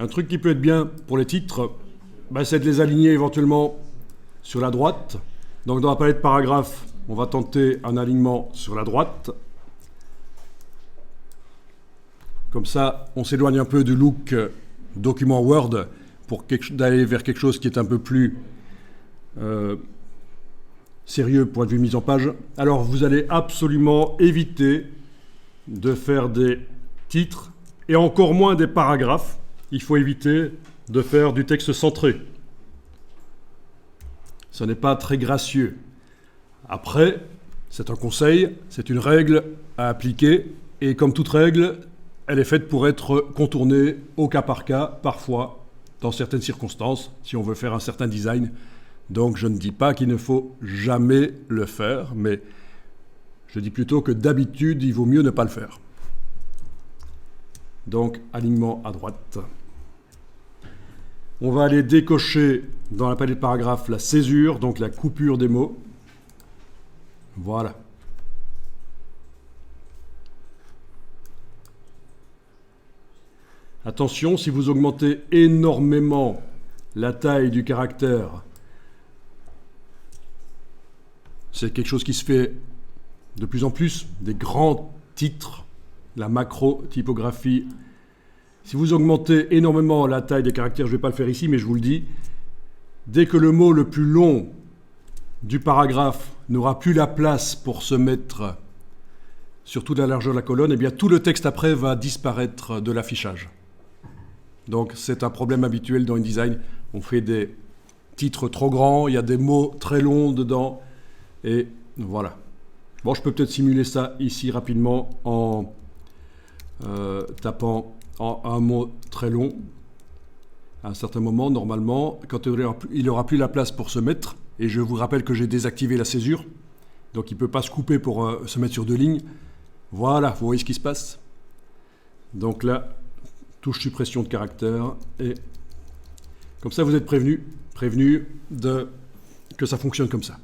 Un truc qui peut être bien pour les titres, c'est de les aligner éventuellement sur la droite. Donc dans la palette paragraphe, on va tenter un alignement sur la droite. Comme ça, on s'éloigne un peu du look document Word pour d'aller vers quelque chose qui est un peu plus sérieux point de vue mise en page. Alors vous allez absolument éviter de faire des titres et encore moins des paragraphes. Il faut éviter de faire du texte centré. Ce n'est pas très gracieux. Après, c'est un conseil, c'est une règle à appliquer et comme toute règle, elle est faite pour être contournée au cas par cas, parfois, dans certaines circonstances, si on veut faire un certain design. Donc je ne dis pas qu'il ne faut jamais le faire, mais je dis plutôt que d'habitude, il vaut mieux ne pas le faire. Donc, alignement à droite. On va aller décocher dans la palette paragraphe la césure, donc la coupure des mots. Voilà. Attention, si vous augmentez énormément la taille du caractère, c'est quelque chose qui se fait de plus en plus, des grands titres, la macro-typographie. Si vous augmentez énormément la taille des caractères, je ne vais pas le faire ici, mais je vous le dis, dès que le mot le plus long du paragraphe n'aura plus la place pour se mettre sur toute la largeur de la colonne, eh bien tout le texte après va disparaître de l'affichage. Donc c'est un problème habituel dans InDesign. On fait des titres trop grands, il y a des mots très longs dedans, et voilà. Bon, je peux peut-être simuler ça ici rapidement en tapant un mot très long. À un certain moment, normalement, quand il n'aura plus la place pour se mettre, et je vous rappelle que j'ai désactivé la césure, donc il ne peut pas se couper pour se mettre sur deux lignes. Voilà, vous voyez ce qui se passe. Donc là, touche suppression de caractère, et comme ça vous êtes prévenu que ça fonctionne comme ça.